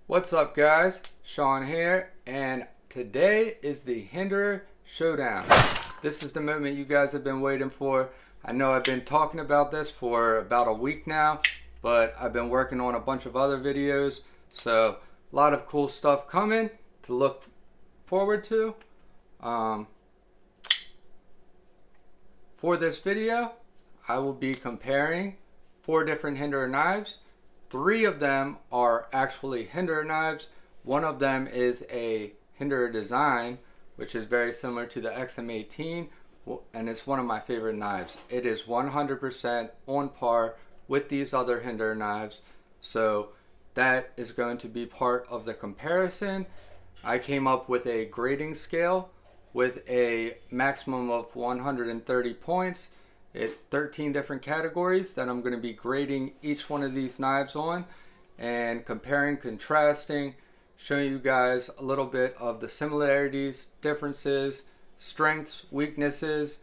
What's up, guys? Sean here, and today is the Hinderer Showdown. This is the moment you guys have been waiting for. I know I've been talking about this for about a week now, but I've been working on a bunch of other videos, so a lot of cool stuff coming to look forward to. For this video, I will be comparing 4 different Hinderer knives. 3 of them are actually Hinderer knives. One of them is a Hinderer design, which is very similar to the XM18, and it's one of my favorite knives. It is 100% on par with these other Hinderer knives, so that is going to be part of the comparison. I came up with a grading scale with a maximum of 130 points. It's 13 different categories that I'm going to be grading each one of these knives on and comparing, contrasting, showing you guys a little bit of the similarities, differences, strengths, weaknesses,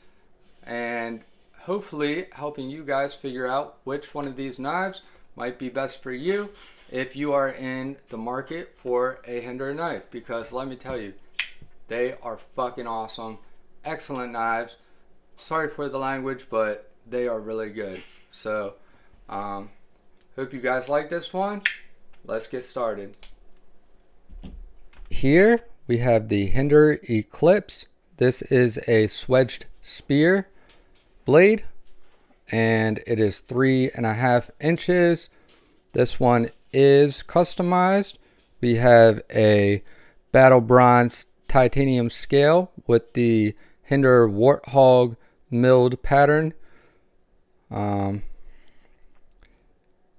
and hopefully helping you guys figure out which one of these knives might be best for you if you are in the market for a Hinderer knife, because let me tell you, they are fucking awesome. Excellent knives. Sorry for the language, but they are really good. So, hope you guys like this one. Let's get started. Here we have the Hinderer Eclipse. This is a swedged spear blade, and it is 3.5 inches. This one is customized. We have a battle bronze titanium scale with the Hinderer Warthog milled pattern.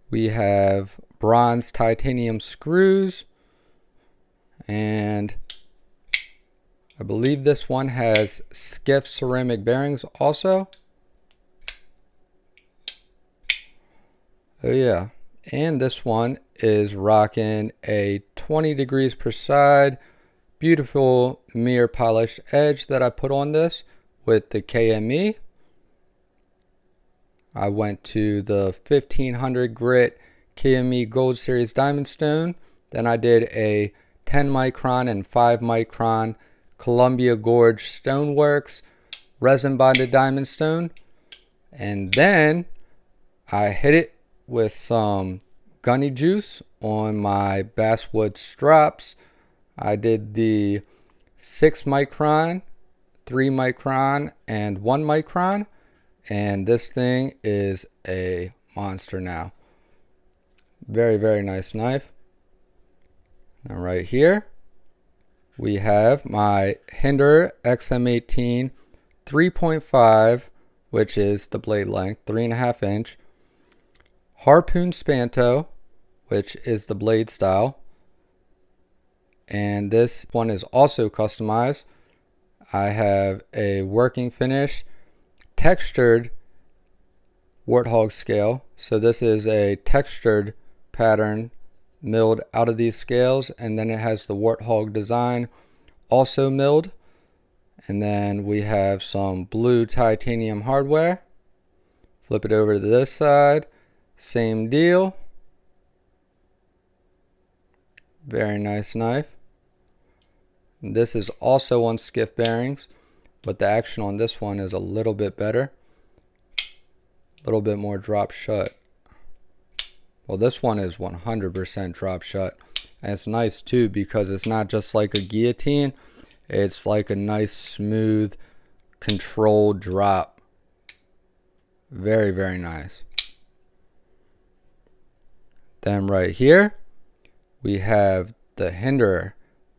We have bronze titanium screws, and I believe this one has skiff ceramic bearings also. Oh yeah, and this one is rocking a 20 degrees per side beautiful mirror polished edge that I put on this with the KME. I went to the 1500 grit KME Gold Series Diamond Stone. Then I did a 10 micron and 5 micron Columbia Gorge Stoneworks resin bonded diamond stone. And then I hit it with some gunny juice on my basswood strops. I did the 6 micron, 3 micron, and 1 micron, and this thing is a monster now. Very, very nice knife. And right here, we have my Hinderer XM18 3.5, which is the blade length, 3.5 inch. Harpoon Spanto, which is the blade style. And this one is also customized. I have a working finish textured Warthog scale. So this is a textured pattern milled out of these scales, and then it has the Warthog design also milled. And then we have some blue titanium hardware. Flip it over to this side, same deal. Very nice knife. This is also on skiff bearings, but the action on this one is a little bit better. A little bit more drop shut. Well, this one is 100% drop shut. And it's nice too because it's not just like a guillotine. It's like a nice, smooth, controlled drop. Very, very nice. Then right here, we have the Hinderer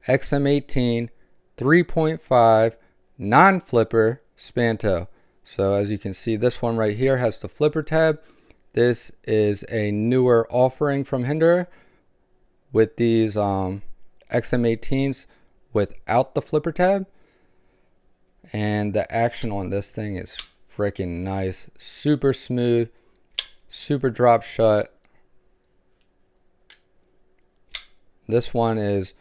XM18 3.5 non-flipper Spanto. So as you can see, this one right here has the flipper tab. This is a newer offering from Hinderer with these XM18s without the flipper tab. And the action on this thing is freaking nice. Super smooth, super drop shut. This one is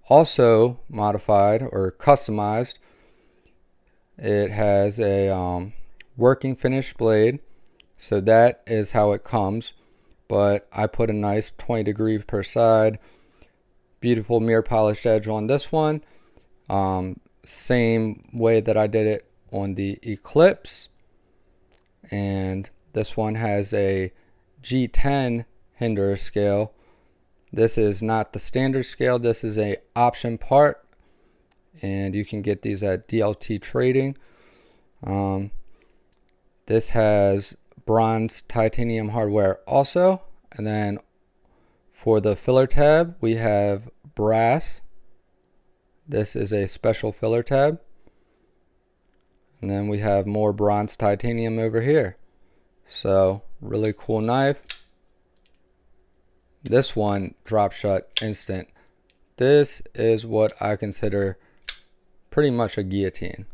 also modified or customized. It has a working finish blade, so that is how it comes. But I put a nice 20 degrees per side beautiful mirror polished edge on this one. Same way that I did it on the Eclipse. And this one has a G10 Hinderer scale. This is not the standard scale. This is a option part, and you can get these at DLT Trading. This has bronze titanium hardware also, and then for the filler tab we have brass. This is a special filler tab, and then we have more bronze titanium over here. So really cool knife. This one drop shut instant. This is what I consider pretty much a guillotine.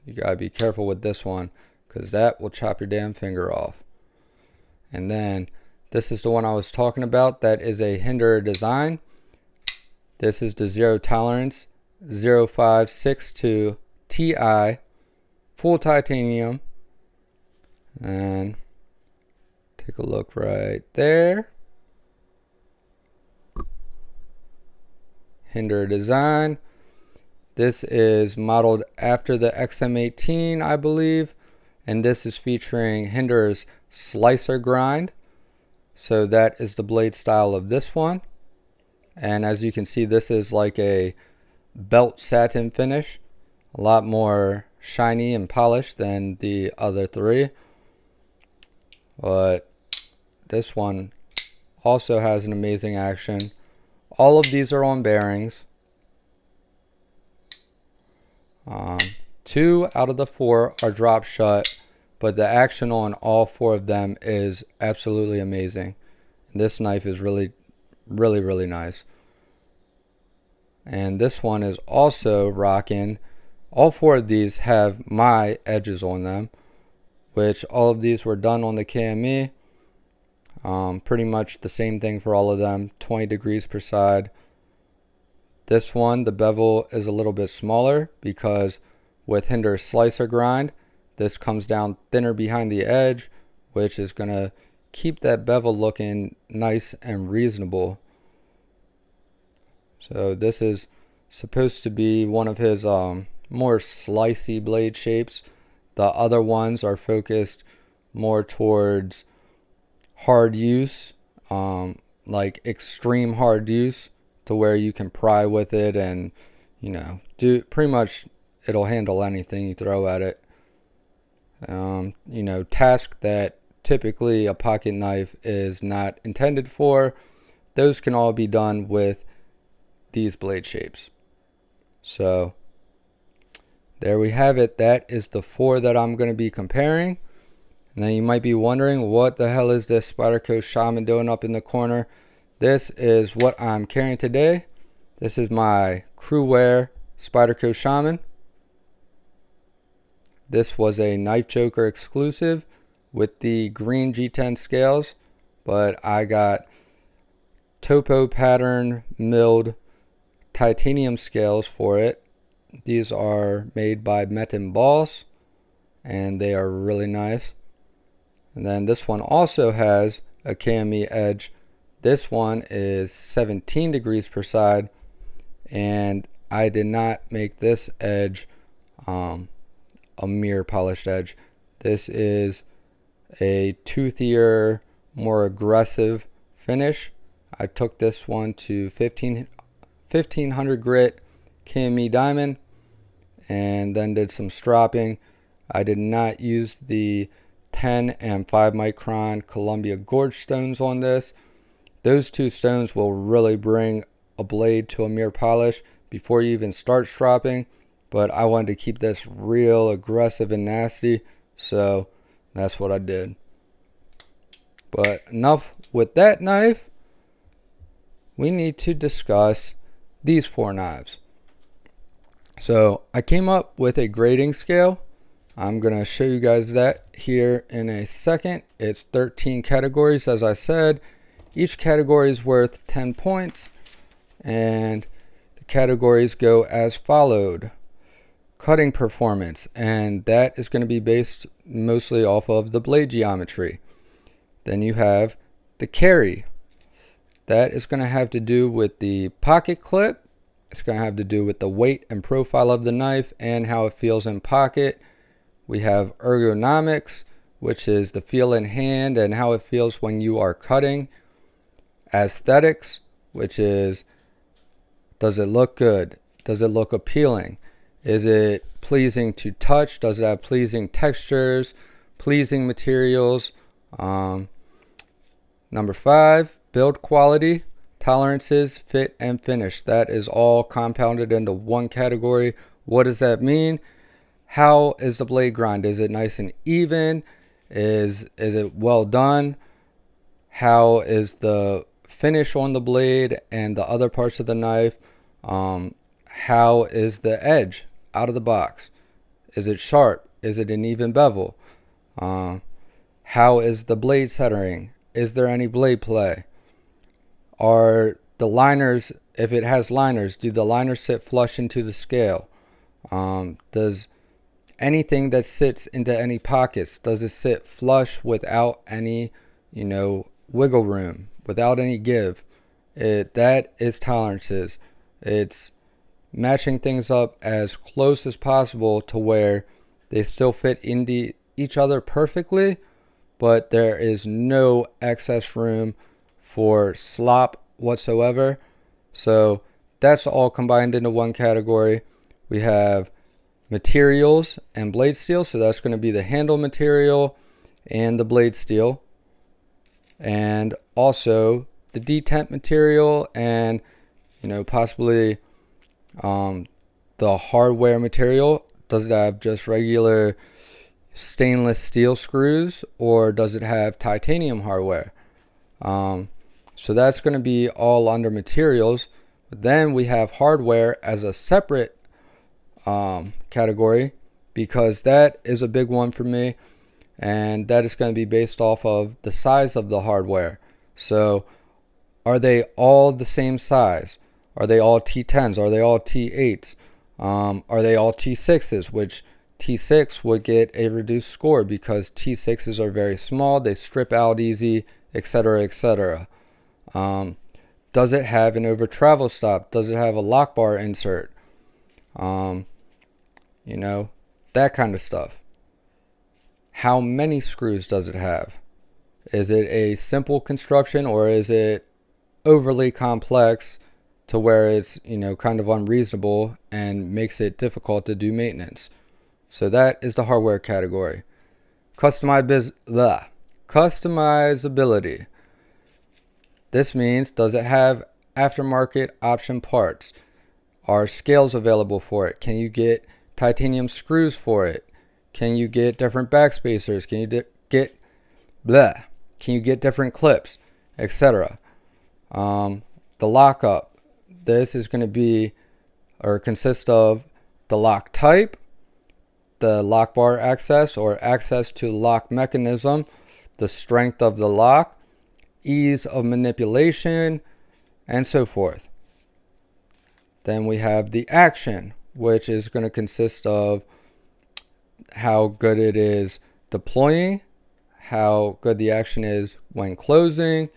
You gotta be careful with this one, because that will chop your damn finger off. And then this is the one I was talking about. That is a Hinderer design. This is the Zero Tolerance 0562 Ti, full titanium. And take a look right there. Hinderer design. This is modeled after the XM18, I believe, and this is featuring Hinderer's slicer grind. So that is the blade style of this one. And as you can see, this is like a belt satin finish, a lot more shiny and polished than the other three. But this one also has an amazing action. All of these are on bearings. 2 out of the 4 are drop shut, but the action on all 4 of them is absolutely amazing. And this knife is really nice. And this one is also rocking. All 4 of these have my edges on them, which all of these were done on the KME. Pretty much the same thing for all of them, 20 degrees per side. This one, the bevel is a little bit smaller because with Hinderer slicer grind, this comes down thinner behind the edge, which is going to keep that bevel looking nice and reasonable. So this is supposed to be one of his more slicey blade shapes. The other ones are focused more towards hard use, like extreme hard use, to where you can pry with it and, you know, do pretty much, it'll handle anything you throw at it. You know, task that typically a pocket knife is not intended for, those can all be done with these blade shapes. So there we have it. That is the 4 that I'm going to be comparing. And then you might be wondering, what the hell is this Spyderco Shaman doing up in the corner? This is what I'm carrying today. This is my Crewwear Spyderco Shaman. This was a Knife Joker exclusive with the green G10 scales, but I got topo pattern milled titanium scales for it. These are made by Metin Boss, and they are really nice. And then this one also has a KME edge. This one is 17 degrees per side, and I did not make this edge a mirror polished edge. This is a toothier, more aggressive finish. I took this one to 1500 grit KME diamond and then did some stropping. I did not use the 10 and 5 micron Columbia Gorge stones on this. Those 2 stones will really bring a blade to a mirror polish before you even start stropping, but I wanted to keep this real aggressive and nasty, so that's what I did. But enough with that knife. We need to discuss these 4 knives. So I came up with a grading scale. I'm going to show you guys that here in a second. It's 13 categories, as I said. Each category is worth 10 points, and the categories go as followed. Cutting performance, and that is going to be based mostly off of the blade geometry. Then you have the carry. That is going to have to do with the pocket clip. It's going to have to do with the weight and profile of the knife and how it feels in pocket. We have ergonomics, which is the feel in hand and how it feels when you are cutting. Aesthetics, which is, does it look good? Does it look appealing? Is it pleasing to touch? Does it have pleasing textures, pleasing materials? Number 5, build quality, tolerances, fit, and finish. That is all compounded into one category. What does that mean? How is the blade grind? Is it nice and even? Is it well done? How is the finish on the blade and the other parts of the knife? How is the edge out of the box? Is it sharp? Is it an even bevel? How is the blade centering? Is there any blade play? Are the liners, if it has liners, do the liners sit flush into the scale? Does anything that sits into any pockets, does it sit flush without any, wiggle room, without any give? That is tolerances. It's matching things up as close as possible to where they still fit into each other perfectly, but there is no excess room for slop whatsoever. So that's all combined into one category. We have materials and blade steel, so that's going to be the handle material and the blade steel, and also the detent material and possibly the hardware material. Does it have just regular stainless steel screws, or does it have titanium hardware? So that's going to be all under materials. But then we have hardware as a separate category, because that is a big one for me, and that is going to be based off of the size of the hardware. So are they all the same size? Are they all T10s? Are they all T8s? Are they all T6s? Which T6 would get a reduced score because T6s are very small, they strip out easy, etc., etc. Does it have an over travel stop? Does it have a lock bar insert? That kind of stuff. How many screws does it have? Is it a simple construction, or is it overly complex to where it's, kind of unreasonable and makes it difficult to do maintenance? So that is the hardware category. Customizability. This means, does it have aftermarket option parts? Are scales available for it? Can you get titanium screws for it? Can you get different backspacers? Can you get different clips, etc.? The lockup. This is going to be, or consist of, the lock type, the lock bar access or access to lock mechanism, the strength of the lock, ease of manipulation, and so forth. Then we have the action, which is going to consist of how good it is deploying, how good the action is when closing,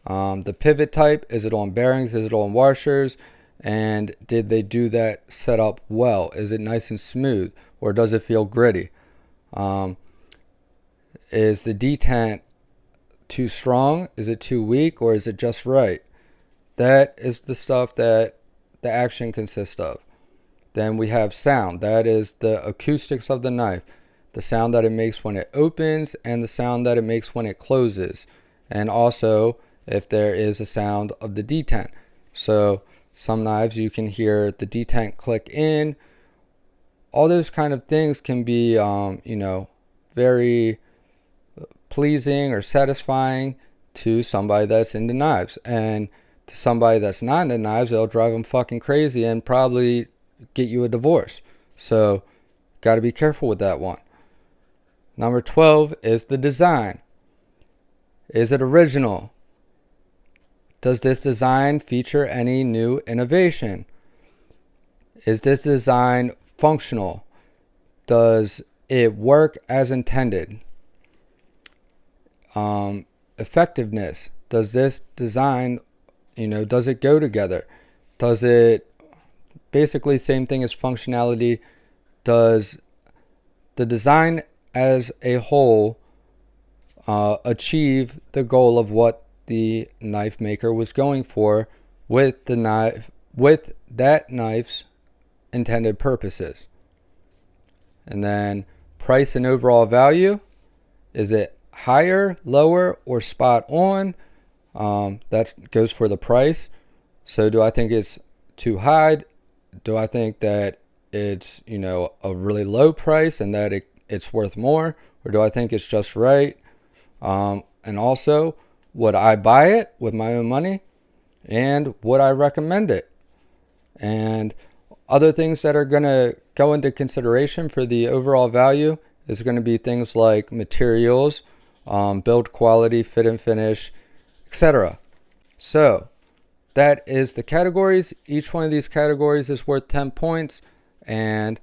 the pivot type, is it on bearings, is it on washers, and did they do that setup well? Is it nice and smooth, or does it feel gritty? Is the detent too strong? Is it too weak, or is it just right? That is the stuff that the action consists of. Then we have sound. That is the acoustics of the knife, the sound that it makes when it opens and the sound that it makes when it closes, and also if there is a sound of the detent. So some knives you can hear the detent click in. All those kind of things can be very pleasing or satisfying to somebody that's into knives, and to somebody that's not into knives, it'll drive them fucking crazy and probably get you a divorce. So got to be careful with that one. Number 12 is the design. Is it original? Does this design feature any new innovation? Is this design functional? Does it work as intended? effectiveness. Does this design, does it go together? Does it, basically same thing as functionality, does the design as a whole achieve the goal of what the knife maker was going for with the knife, with that knife's intended purposes? And then price and overall value, is it higher, lower, or spot on? That goes for the price. So do I think it's too high? Do I think that it's, a really low price and that it's worth more? Or do I think it's just right? And also, would I buy it with my own money? And would I recommend it? And other things that are going to go into consideration for the overall value is going to be things like materials, build quality, fit and finish, etc. So that is the categories. Each one of these categories is worth 10 points, and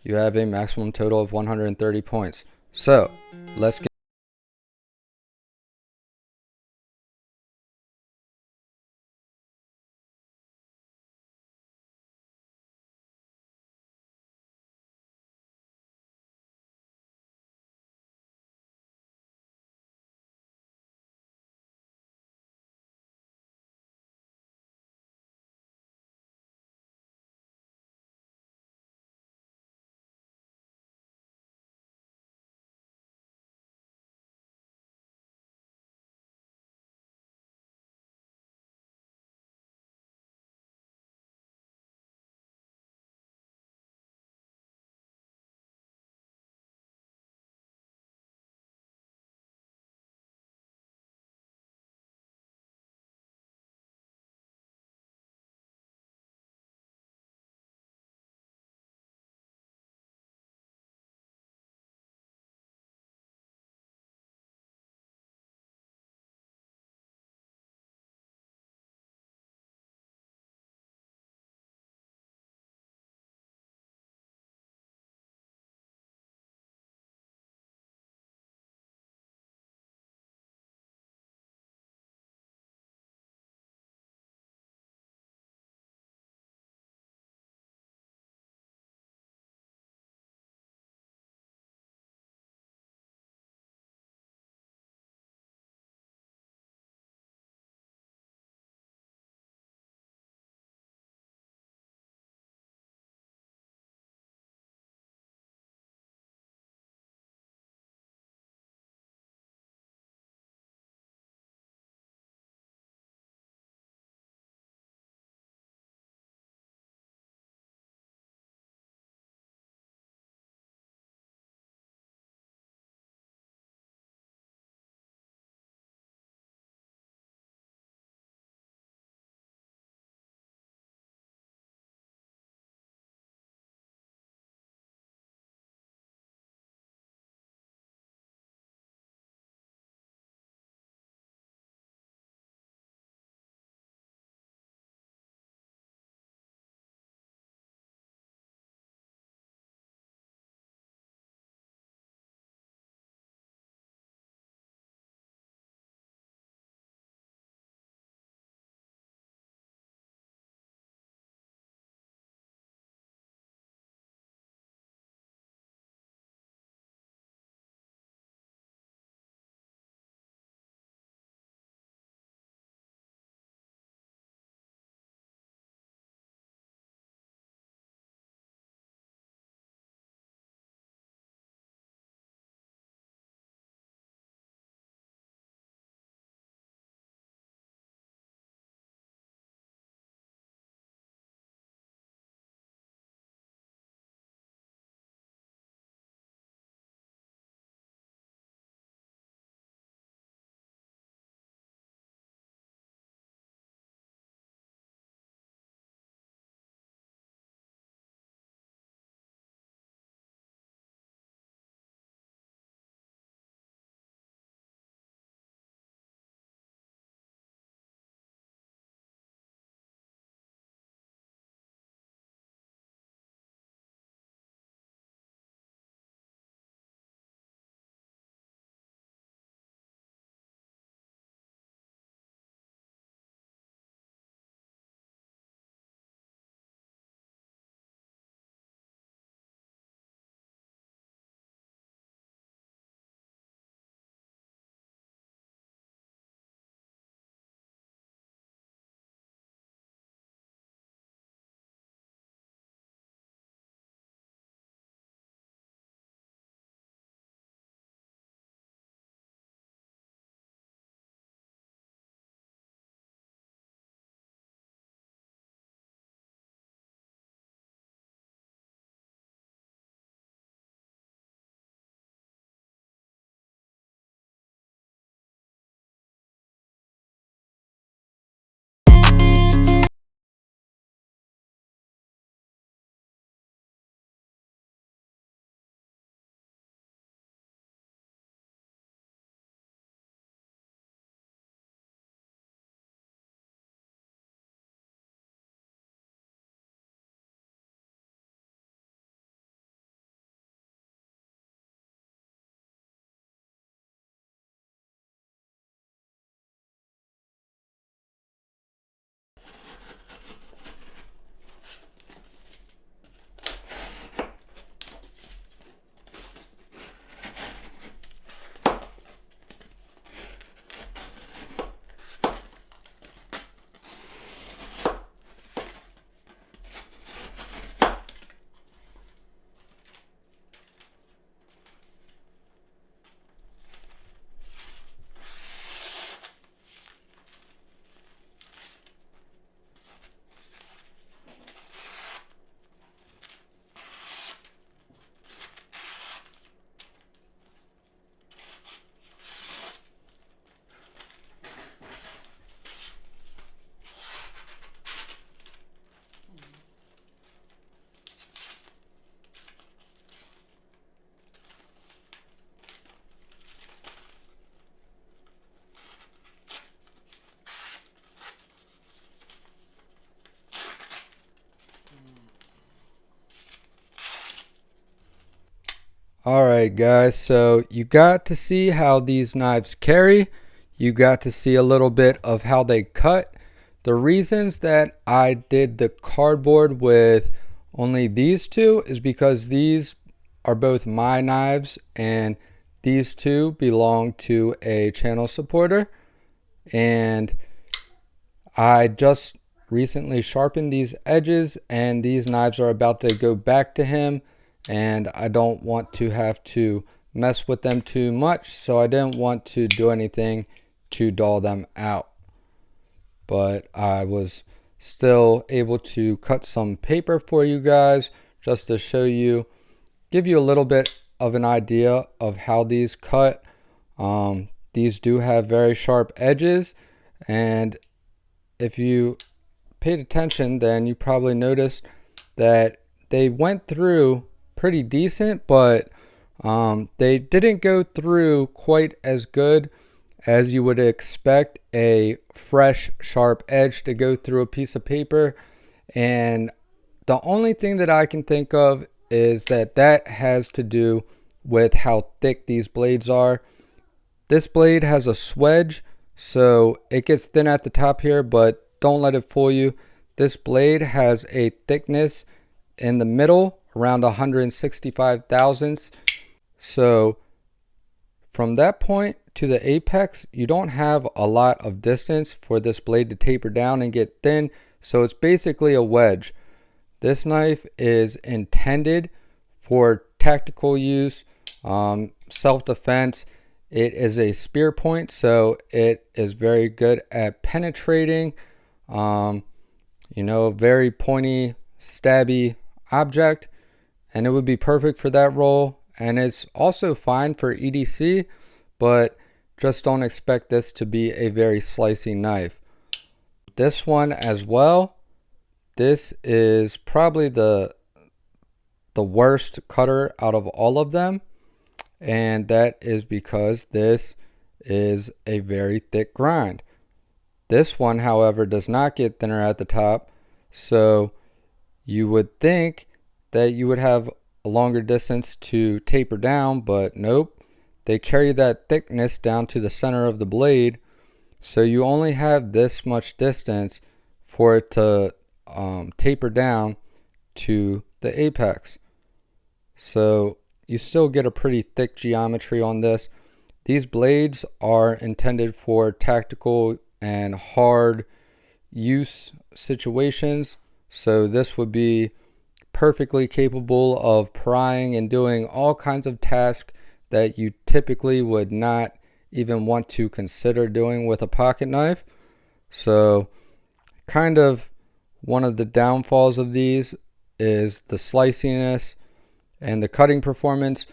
you have a maximum total of 130 points. So let's get Alright guys, so you got to see how these knives carry. You got to see a little bit of how they cut. The reasons that I did the cardboard with only these two is because these are both my knives and these two belong to a channel supporter, and I just recently sharpened these edges and these knives are about to go back to him, and I don't want to have to mess with them too much, so I didn't want to do anything to dull them out. But I was still able to cut some paper for you guys just to show you, give you a little bit of an idea of how these cut. These do have very sharp edges, and if you paid attention, then you probably noticed that they went through pretty decent, but they didn't go through quite as good as you would expect a fresh sharp edge to go through a piece of paper. And the only thing that I can think of is that has to do with how thick these blades are. This blade has a swedge, so it gets thin at the top here, but don't let it fool you. This blade has a thickness in the middle around 165 thousandths. So from that point to the apex, you don't have a lot of distance for this blade to taper down and get thin. So it's basically a wedge. This knife is intended for tactical use, self-defense. It is a spear point, so it is very good at penetrating, very pointy, stabby object, and it would be perfect for that role. And it's also fine for EDC, but just don't expect this to be a very slicey knife. This one as well, this is probably the worst cutter out of all of them, and that is because this is a very thick grind. This one, however, does not get thinner at the top, so you would think that you would have a longer distance to taper down, but nope. They carry that thickness down to the center of the blade, so you only have this much distance for it to taper down to the apex. So you still get a pretty thick geometry on this. These blades are intended for tactical and hard use situations, so this would be perfectly capable of prying and doing all kinds of tasks that you typically would not even want to consider doing with a pocket knife. So kind of one of the downfalls of these is the sliciness and the cutting performance,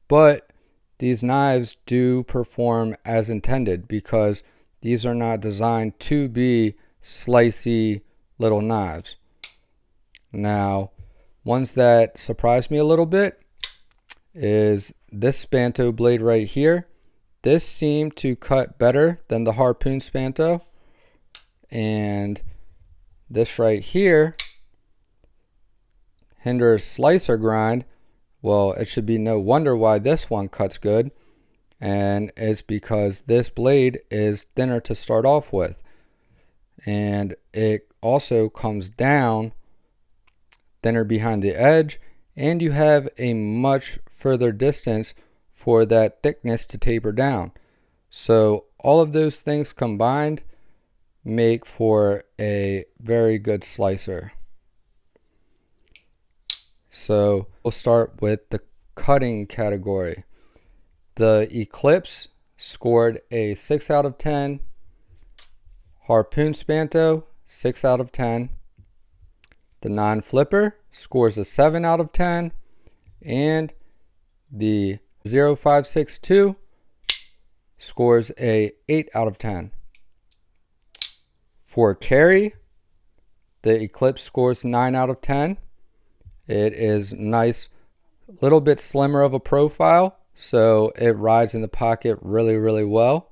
but these knives do perform as intended because these are not designed to be slicey little knives. Now, ones that surprised me a little bit is this Spanto blade right here. This seemed to cut better than the Harpoon Spanto, and this right here, Hinderer Slicer Grind, well, it should be no wonder why this one cuts good, and it's because this blade is thinner to start off with, and it also comes down thinner behind the edge, and you have a much further distance for that thickness to taper down. So all of those things combined make for a very good slicer. So we'll start with the cutting category. The Eclipse scored a 6 out of 10. Harpoon Spanto, 6 out of 10. The non-flipper scores a 7 out of 10. And the 0562 scores a 8 out of 10. For carry, the Eclipse scores 9 out of 10. It is nice, a little bit slimmer of a profile, so it rides in the pocket really, really well.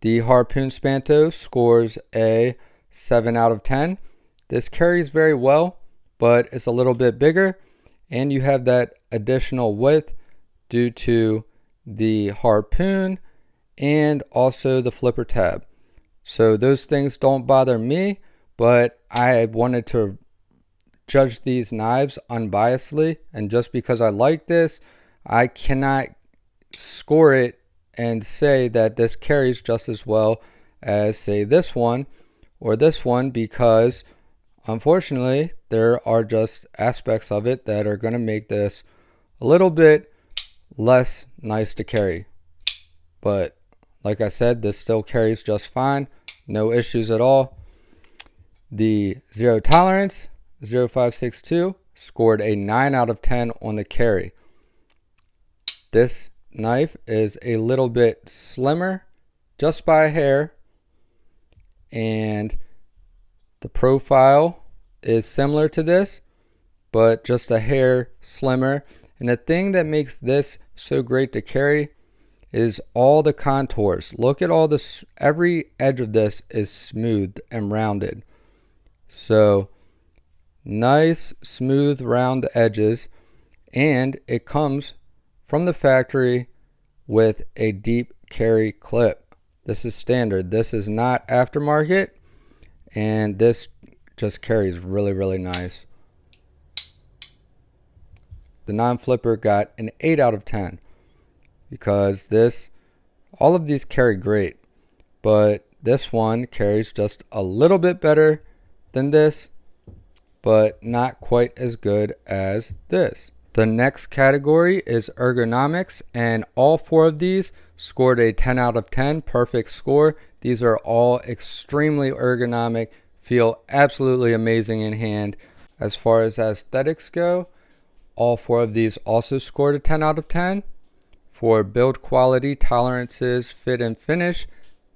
The Harpoon Spanto scores a 7 out of 10. This carries very well, but it's a little bit bigger, and you have that additional width due to the harpoon and also the flipper tab. So those things don't bother me, but I wanted to judge these knives unbiasedly, and just because I like this, I cannot score it and say that this carries just as well as, say, this one or this one, because unfortunately there are just aspects of it that are going to make this a little bit less nice to carry. But like I said, this still carries just fine, no issues at all. The Zero Tolerance 0562 scored a 9 out of 10 on the carry. This knife is a little bit slimmer, just by a hair, and the profile is similar to this, but just a hair slimmer. And the thing that makes this so great to carry is all the contours. Look at all this, every edge of this is smooth and rounded. So nice, smooth, round edges, and it comes from the factory with a deep carry clip. This is standard. This is not aftermarket, and this just carries really, really nice. The non-flipper got an 8 out of 10 because all of these carry great, but this one carries just a little bit better than this, but not quite as good as this. The next category is ergonomics, and all 4 of these scored a 10 out of 10, perfect score. These are all extremely ergonomic, feel absolutely amazing in hand. As far as aesthetics go, all 4 of these also scored a 10 out of 10. For build quality, tolerances, fit, and finish,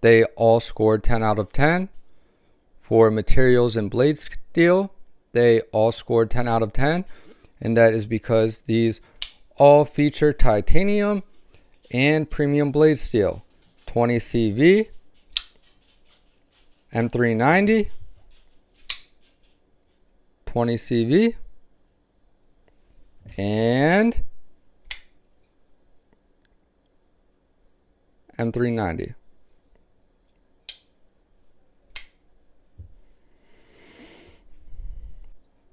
they all scored 10 out of 10. For materials and blade steel, they all scored 10 out of 10. And that is because these all feature titanium and premium blade steel. 20 CV, M390, 20 CV, and M390.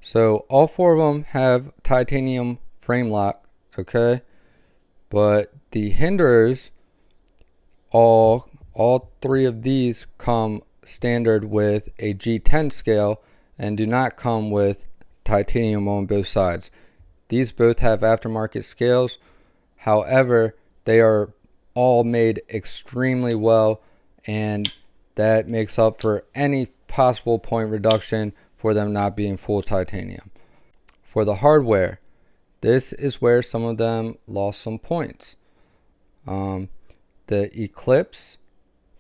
So all 4 of them have titanium frame lock, okay? But the hinderers, all 3 of these come standard with a G10 scale and do not come with titanium on both sides. These both have aftermarket scales. However, they are all made extremely well, and that makes up for any possible point reduction for them not being full titanium. For the hardware, this is where some of them lost some points. The Eclipse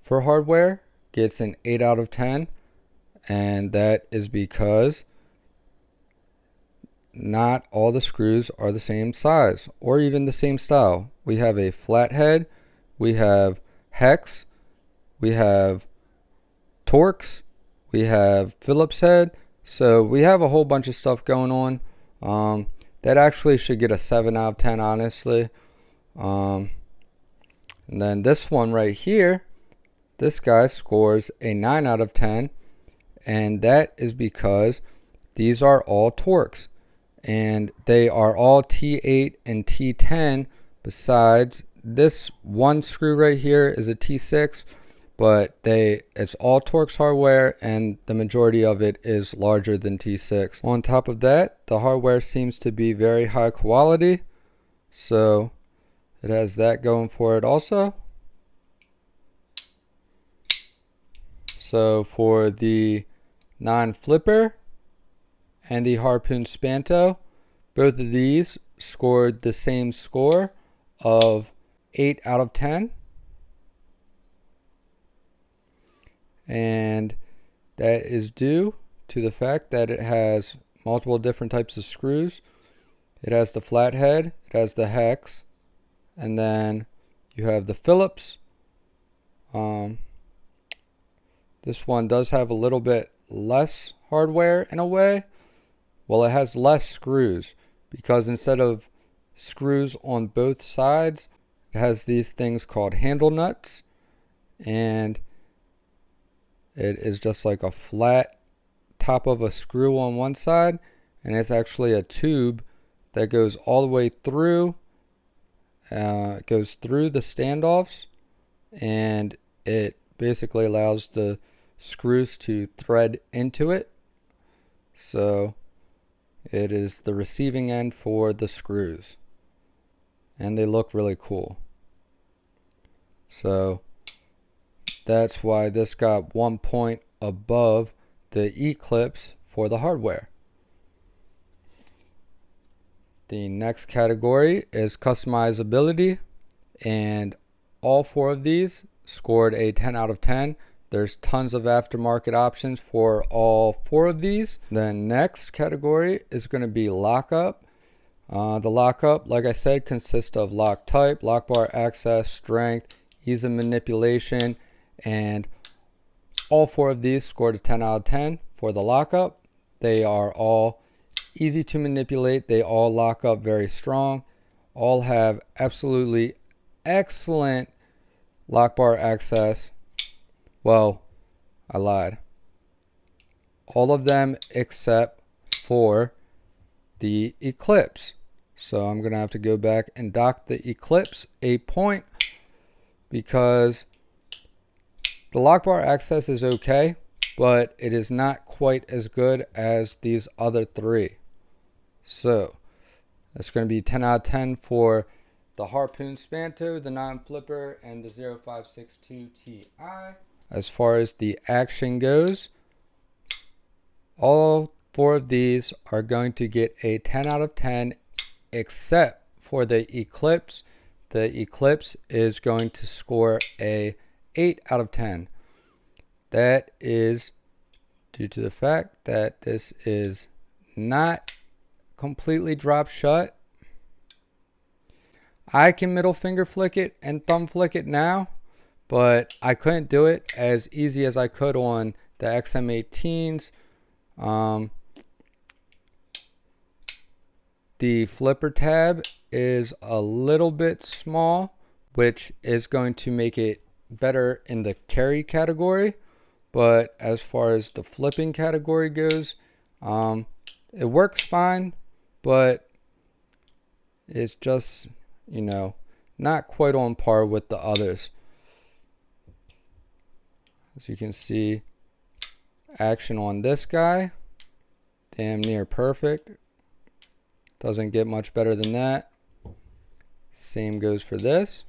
for hardware gets an 8 out of 10, and that is because not all the screws are the same size or even the same style. We have a flathead, we have hex, we have Torx, we have Phillips head. So we have a whole bunch of stuff going on. That actually should get a 7 out of 10, honestly. And then this one right here, this guy scores a 9 out of 10. And that is because these are all Torx. And they are all T8 and T10. Besides, this one screw right here is a T6. But it's all Torx hardware, and the majority of it is larger than T6. On top of that, the hardware seems to be very high quality, so it has that going for it also. So for the non-flipper and the Harpoon Spanto, both of these scored the same score of 8 out of 10. And that is due to the fact that it has multiple different types of screws. It has the flathead, it has the hex, and then you have the Phillips. This one does have a little bit less hardware in a way. Well, it has less screws because instead of screws on both sides, it has these things called handle nuts, and it is just like a flat top of a screw on one side, and it's actually a tube that goes all the way through. It goes through the standoffs, and it basically allows the screws to thread into it. So it is the receiving end for the screws, and they look really cool. So that's why this got 1 point above the Eclipse for the hardware. The next category is customizability, and all 4 of these scored a 10 out of 10. There's tons of aftermarket options for all 4 of these. The next category is going to be lockup. The lockup, like I said, consists of lock type, lock bar access, strength, ease of manipulation, and all 4 of these scored a 10 out of 10 for the lockup. They are all easy to manipulate. They all lock up very strong. All have absolutely excellent lock bar access. Well, I lied. All of them except for the Eclipse. So I'm going to have to go back and dock the Eclipse a point, because the lock bar access is okay, but it is not quite as good as these other 3. So that's going to be 10 out of 10 for the Harpoon Spanto, the non-flipper, and the 0562 Ti. As far as the action goes, all 4 of these are going to get a 10 out of 10 except for the Eclipse. The Eclipse is going to score a 8 out of 10. That is due to the fact that this is not completely drop shut. I can middle finger flick it and thumb flick it now, but I couldn't do it as easy as I could on the XM18s. The flipper tab is a little bit small, which is going to make it better in the carry category, but as far as the flipping category goes, it works fine, but it's just, you know, not quite on par with the others. As you can see, action on this guy, damn near perfect. Doesn't get much better than that. Same goes for this.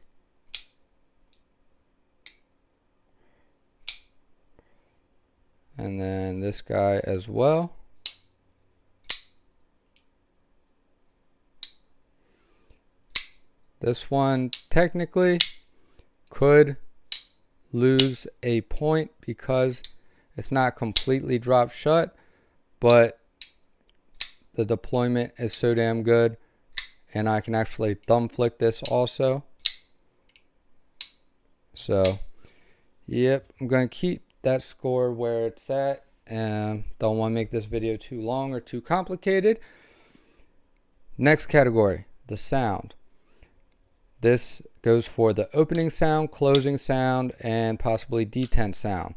And then this guy as well. This one technically could lose a point because it's not completely dropped shut, but the deployment is so damn good, and I can actually thumb flick this also. So yep, I'm going to keep that score where it's at, and don't want to make this video too long or too complicated. Next category, the sound. This goes for the opening sound, closing sound, and possibly detent sound.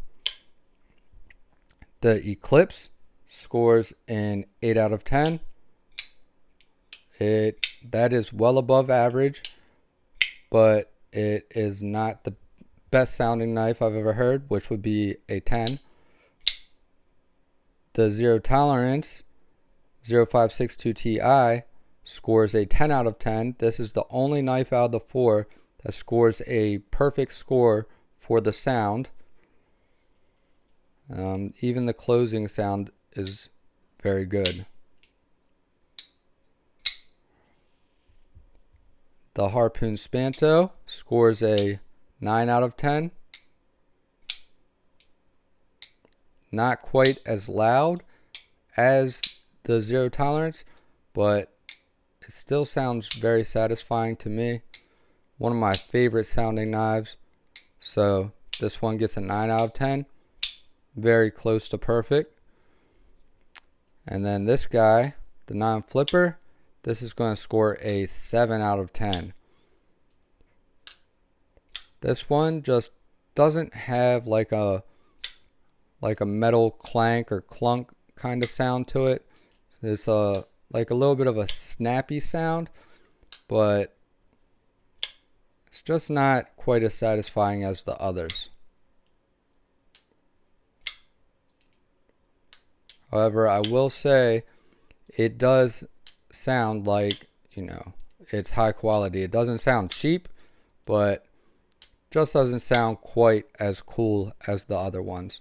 The Eclipse scores an 8 out of 10. That is well above average, but it is not the best sounding knife I've ever heard, which would be a 10. The Zero Tolerance 0562 Ti scores a 10 out of 10. This is the only knife out of the 4 that scores a perfect score for the sound. Even the closing sound is very good. The Harpoon Spanto scores a 9 out of 10. Not quite as loud as the Zero Tolerance, but it still sounds very satisfying to me. One of my favorite sounding knives. So this one gets a 9 out of 10. Very close to perfect. And then this guy, the non-flipper, this is going to score a 7 out of 10. This one just doesn't have like a metal clank or clunk kind of sound to it. It's like a little bit of a snappy sound, but it's just not quite as satisfying as the others. However, I will say it does sound like, it's high quality. It doesn't sound cheap, but just doesn't sound quite as cool as the other ones.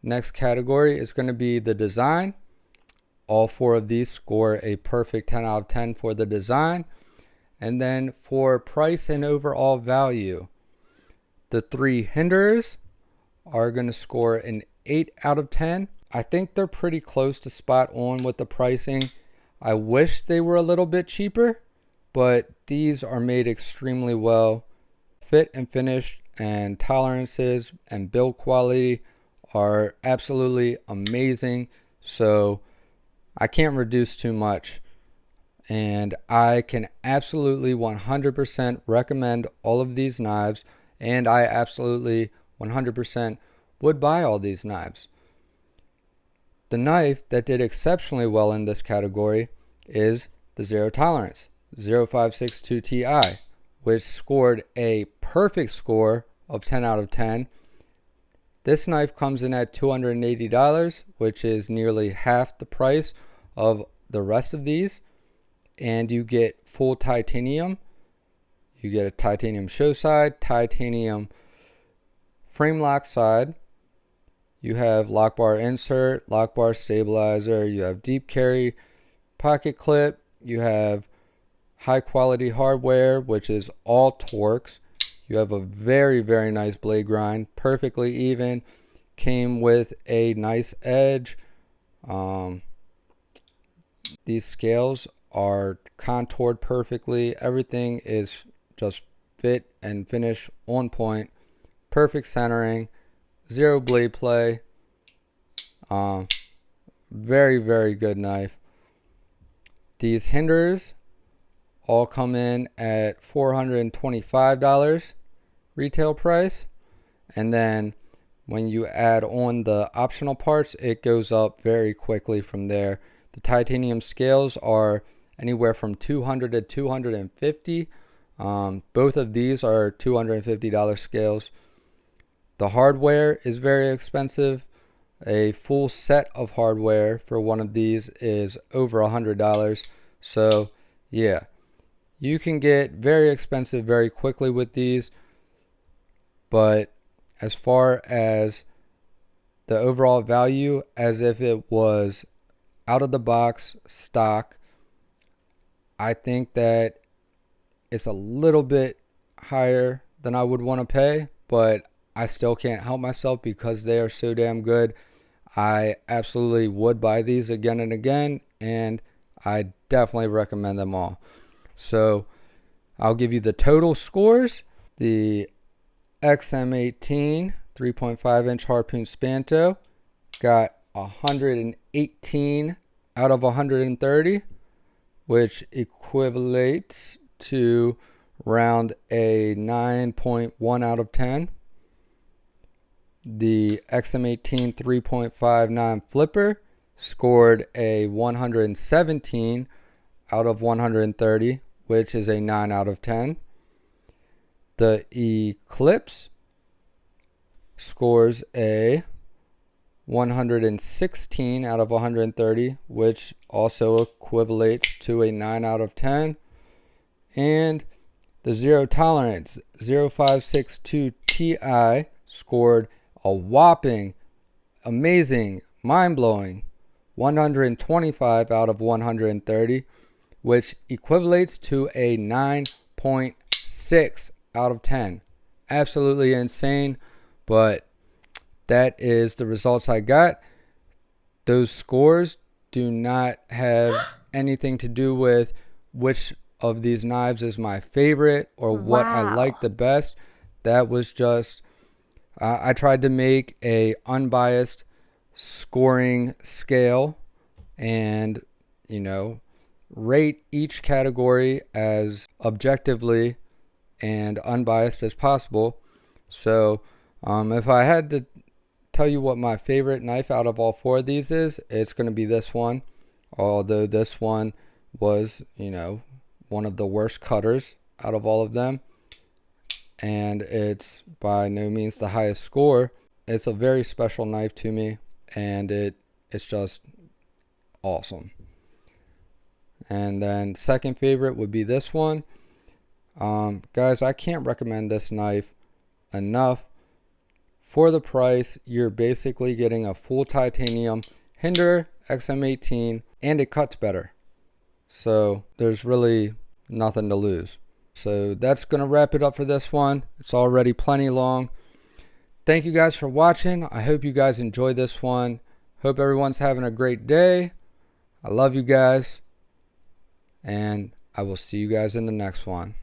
Next category is going to be the design. All 4 of these score a perfect 10 out of 10 for the design. And then for price and overall value, the 3 Hinderers are going to score an 8 out of 10. I think they're pretty close to spot on with the pricing. I wish they were a little bit cheaper, but these are made extremely well. Fit and finish and tolerances and build quality are absolutely amazing. So I can't reduce too much. And I can absolutely 100% recommend all of these knives. And I absolutely 100% would buy all these knives. The knife that did exceptionally well in this category is the Zero Tolerance 0562 Ti, which scored a perfect score of 10 out of 10. This knife comes in at $280, which is nearly half the price of the rest of these. And you get full titanium. You get a titanium show side, titanium frame lock side. You have lock bar insert, lock bar stabilizer. You have deep carry pocket clip. You have high quality hardware, which is all Torx. You have a very, very nice blade grind, perfectly even. Came with a nice edge. These scales are contoured perfectly. Everything is just fit and finish on point. Perfect centering. Zero blade play. Very, very good knife. These Hinderers all come in at $425 retail price. And then when you add on the optional parts, it goes up very quickly from there. The titanium scales are anywhere from $200 to $250. Both of these are $250 scales. The hardware is very expensive. A full set of hardware for one of these is over $100. So yeah, you can get very expensive very quickly with these. But as far as the overall value, as if it was out of the box stock, I think that it's a little bit higher than I would want to pay, but I still can't help myself because they are so damn good. I absolutely would buy these again and again, and I definitely recommend them all. So I'll give you the total scores. The XM18 3.5 inch Harpoon Spanto got 118 out of 130, which equivalates to around a 9.1 out of 10. The XM18 3.59 Flipper scored a 117 out of 130, which is a 9 out of 10. The Eclipse scores a 116 out of 130, which also equivalates to a 9 out of 10. And the Zero Tolerance 0562 Ti scored a whopping, amazing, mind-blowing 125 out of 130, which equivalates to a 9.6 out of 10. Absolutely insane, but that is the results I got. Those scores do not have anything to do with which of these knives is my favorite or what I like the best. That was just I tried to make a unbiased scoring scale, and rate each category as objectively and unbiased as possible. So if I had to tell you what my favorite knife out of all four of these is, it's going to be this one. Although this one was, one of the worst cutters out of all of them, and it's by no means the highest score. It's a very special knife to me, and it's just awesome. And then second favorite would be this one. Guys, I can't recommend this knife enough. For the price, you're basically getting a full titanium Hinderer XM18, and it cuts better. So there's really nothing to lose. So that's going to wrap it up for this one. It's already plenty long. Thank you guys for watching. I hope you guys enjoyed this one. Hope everyone's having a great day. I love you guys. And I will see you guys in the next one.